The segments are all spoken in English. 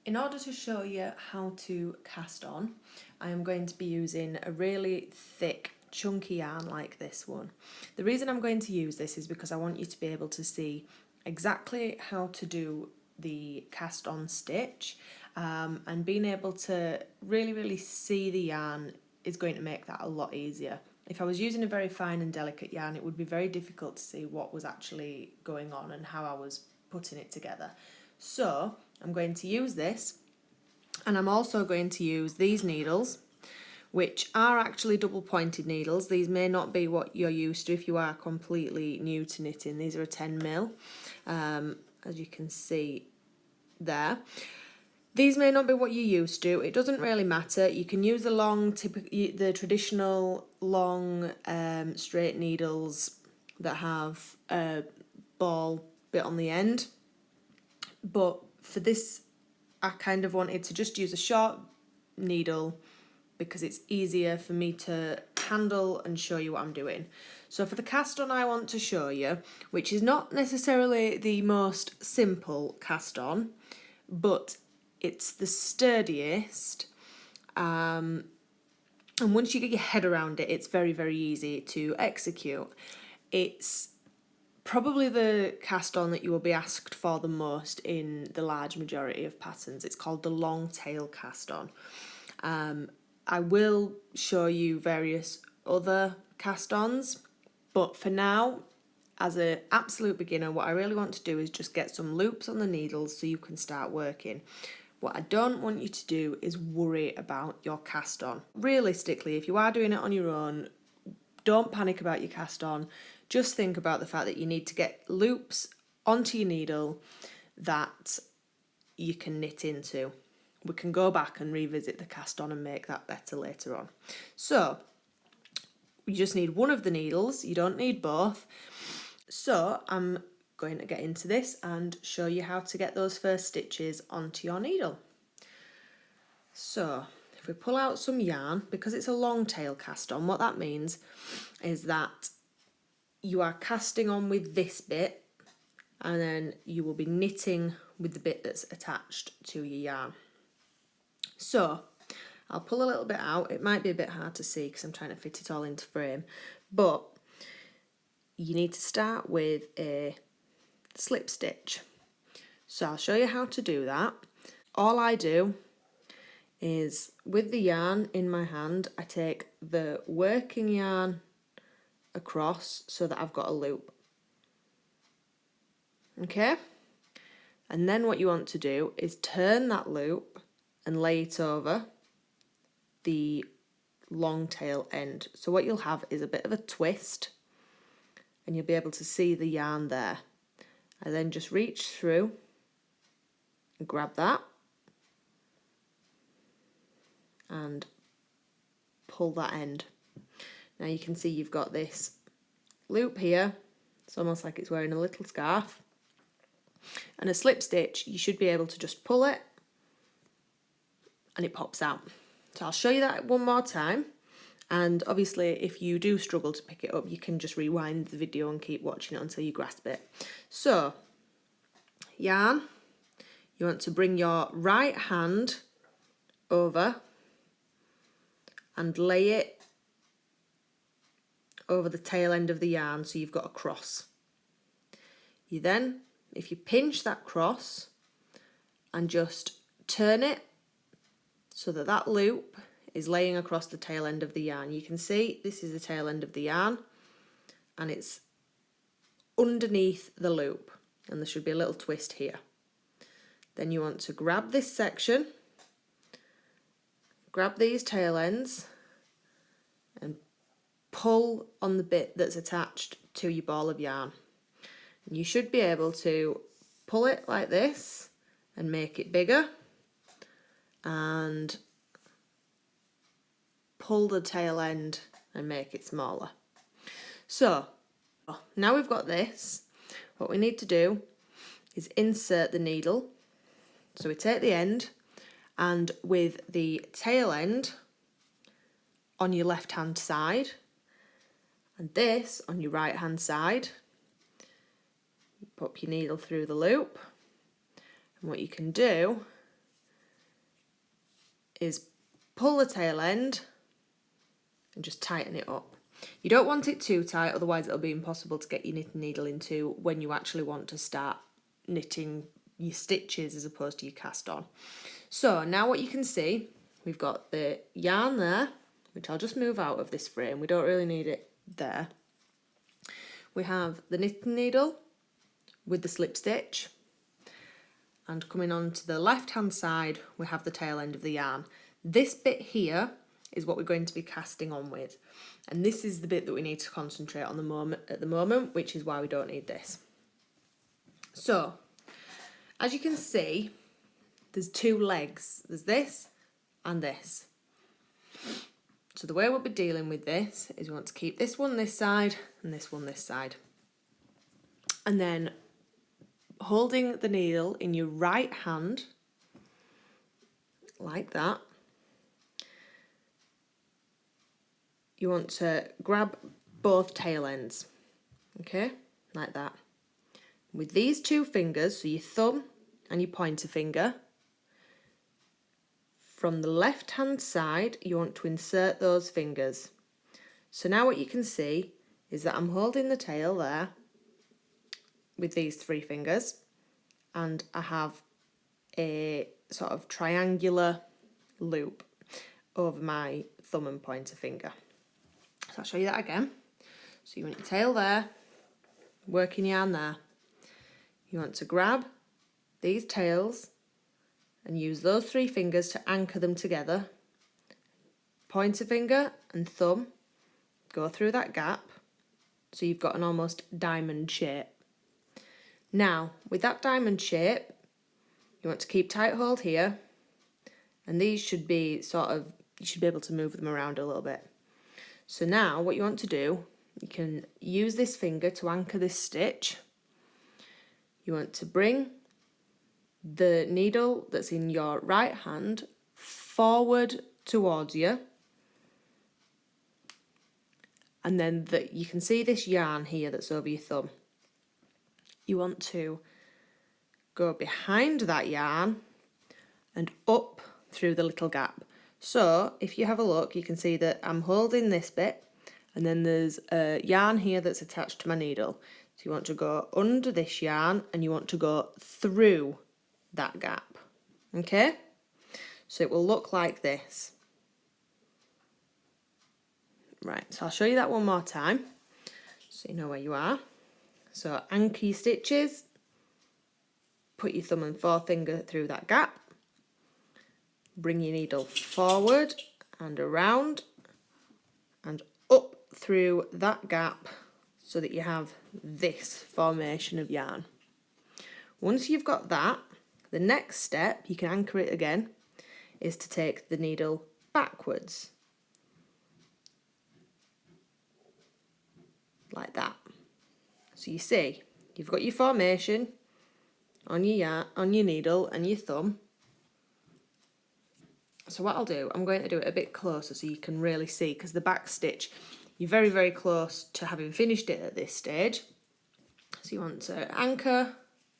In order to show you how to cast on, I am going to be using a really thick, chunky yarn like this one. The reason I'm going to use this is because I want you to be able to see exactly how to do the cast on stitch, and being able to really see the yarn is going to make that a lot easier. If I was using a very fine and delicate yarn, it would be very difficult to see what was actually going on and how I was putting it together. So I'm going to use this, and I'm also going to use these needles, which are actually double pointed needles. These may not be what you're used to if you are completely new to knitting. These are a 10mm, as you can see there. These may not be what you're used to. It doesn't really matter. You can use the traditional long straight needles that have a ball bit on the end. But for this, I kind of wanted to just use a short needle because it's easier for me to handle and show you what I'm doing. So for the cast on I want to show you, which is not necessarily the most simple cast on, but it's the sturdiest, and once you get your head around it, it's very easy to execute. It's probably the cast on that you will be asked for the most in the large majority of patterns. It's called the long tail cast on. I will show you various other cast ons, but for now, as an absolute beginner, what I really want to do is just get some loops on the needles so you can start working. What I don't want you to do is worry about your cast on. Realistically, if you are doing it on your own, don't panic about your cast on. Just think about the fact that you need to get loops onto your needle that you can knit into. We can go back and revisit the cast on and make that better later on. So you just need one of the needles, you don't need both. So I'm going to get into this and show you how to get those first stitches onto your needle. So if we pull out some yarn, because it's a long tail cast on, what that means is that you are casting on with this bit, and then you will be knitting with the bit that's attached to your yarn. So I'll pull a little bit out. It might be a bit hard to see because I'm trying to fit it all into frame, but you need to start with a slip stitch. So I'll show you how to do that. All I do is, with the yarn in my hand, I take the working yarn across so that I've got a loop. Okay? And then what you want to do is turn that loop and lay it over the long tail end. So what you'll have is a bit of a twist, and you'll be able to see the yarn there. I then just reach through and grab that and pull that end. Now you can see you've got this loop here. It's almost like it's wearing a little scarf. And a slip stitch, you should be able to just pull it and it pops out. So I'll show you that one more time. And obviously if you do struggle to pick it up, you can just rewind the video and keep watching it until you grasp it. So, yarn, you want to bring your right hand over and lay it over the tail end of the yarn so you've got a cross. You then, if you pinch that cross and just turn it so that that loop is laying across the tail end of the yarn. You can see this is the tail end of the yarn and it's underneath the loop, and there should be a little twist here. Then you want to grab this section, grab these tail ends and pull on the bit that's attached to your ball of yarn. And you should be able to pull it like this and make it bigger, and pull the tail end and make it smaller. So now we've got this, what we need to do is insert the needle. So we take the end, and with the tail end on your left hand side and this on your right hand side, you pop your needle through the loop, and what you can do is pull the tail end and just tighten it up. You don't want it too tight, otherwise it'll be impossible to get your knitting needle into when you actually want to start knitting your stitches as opposed to your cast on. So now what you can see, we've got the yarn there, which I'll just move out of this frame. We don't really need it there. We have the knitting needle with the slip stitch, and coming on to the left hand side we have the tail end of the yarn. This bit here is what we're going to be casting on with, and this is the bit that we need to concentrate on at the moment, which is why we don't need this. So as you can see, there's two legs. There's this and this. So the way we'll be dealing with this is we want to keep this one this side and this one this side. And then holding the needle in your right hand, like that, you want to grab both tail ends, okay, like that. With these two fingers, so your thumb and your pointer finger, from the left hand side you want to insert those fingers. So now what you can see is that I'm holding the tail there with these three fingers, and I have a sort of triangular loop over my thumb and pointer finger. So I'll show you that again. So you want your tail there, working yarn there. You want to grab these tails and use those three fingers to anchor them together. Pointer finger and thumb go through that gap, so you've got an almost diamond shape. Now, with that diamond shape, you want to keep tight hold here, and these should be you should be able to move them around a little bit. So now what you want to do, you can use this finger to anchor this stitch. You want to bring the needle that's in your right hand forward towards you, and then you can see this yarn here that's over your thumb. You want to go behind that yarn and up through the little gap. So if you have a look, you can see that I'm holding this bit, and then there's a yarn here that's attached to my needle. So you want to go under this yarn and you want to go through that gap, okay? So it will look like this. Right, so I'll show you that one more time so you know where you are. So anchor your stitches, put your thumb and forefinger through that gap, bring your needle forward and around and up through that gap so that you have this formation of yarn. Once you've got that, the next step, you can anchor it again, is to take the needle backwards, like that. So you see, you've got your formation on your yarn, on your needle and your thumb. So what I'll do, I'm going to do it a bit closer so you can really see, because the back stitch, you're very, very close to having finished it at this stage. So you want to anchor,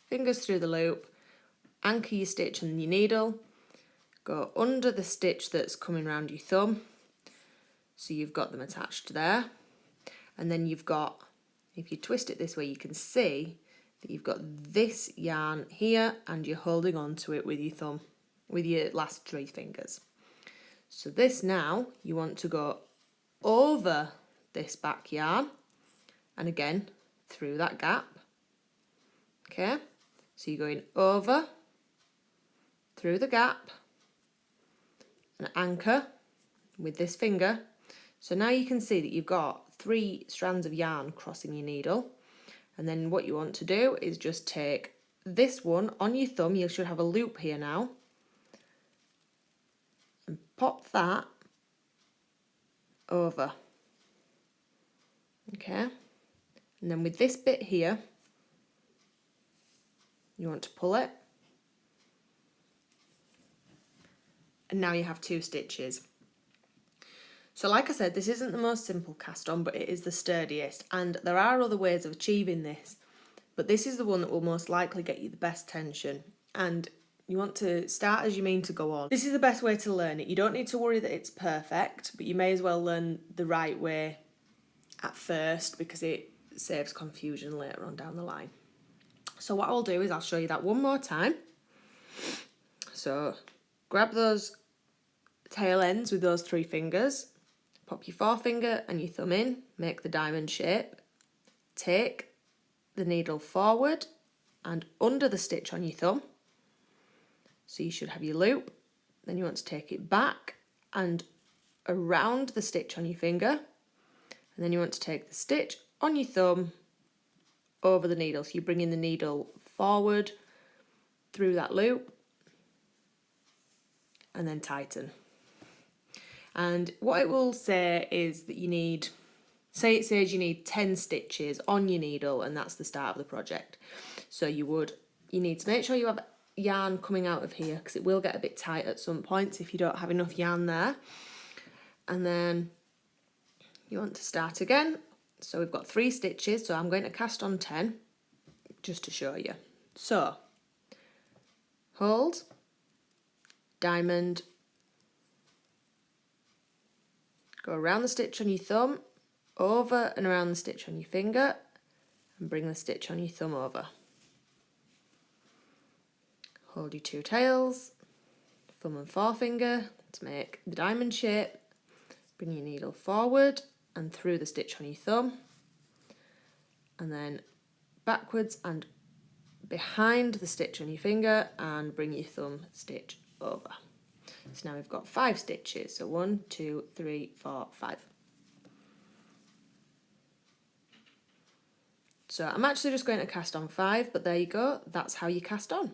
fingers through the loop, anchor your stitch and your needle, go under the stitch that's coming around your thumb, so you've got them attached there, and then you've got, if you twist it this way, you can see that you've got this yarn here and you're holding on to it with your thumb, with your last three fingers. So this now, you want to go over this back yarn and again through that gap, okay? So you're going over, through the gap, and anchor with this finger. So now you can see that you've got 3 strands of yarn crossing your needle, and then what you want to do is just take this one on your thumb, you should have a loop here now, and pop that over, okay? And then with this bit here, you want to pull it, and now you have 2 stitches. So like I said, this isn't the most simple cast on, but it is the sturdiest, and there are other ways of achieving this, but this is the one that will most likely get you the best tension. And You want to start as you mean to go on. This is the best way to learn it. You don't need to worry that it's perfect, but you may as well learn the right way at first because it saves confusion later on down the line. So what I'll do is I'll show you that one more time. So grab those tail ends with those 3 fingers, pop your forefinger and your thumb in, make the diamond shape, take the needle forward and under the stitch on your thumb. So you should have your loop, then you want to take it back and around the stitch on your finger, and then you want to take the stitch on your thumb over the needle. So you're bringing the needle forward through that loop and then tighten. And what it will say is that you need, say it says you need 10 stitches on your needle and that's the start of the project. So you need to make sure you have yarn coming out of here because it will get a bit tight at some points if you don't have enough yarn there. And then you want to start again. So we've got 3 stitches, so I'm going to cast on 10 just to show you. So hold, diamond, go around the stitch on your thumb, over and around the stitch on your finger, and bring the stitch on your thumb over. Hold your 2 tails, thumb and forefinger to make the diamond shape, bring your needle forward and through the stitch on your thumb, and then backwards and behind the stitch on your finger and bring your thumb stitch over. So now we've got 5 stitches, so 1, 2, 3, 4, 5. So I'm actually just going to cast on 5, but there you go, that's how you cast on.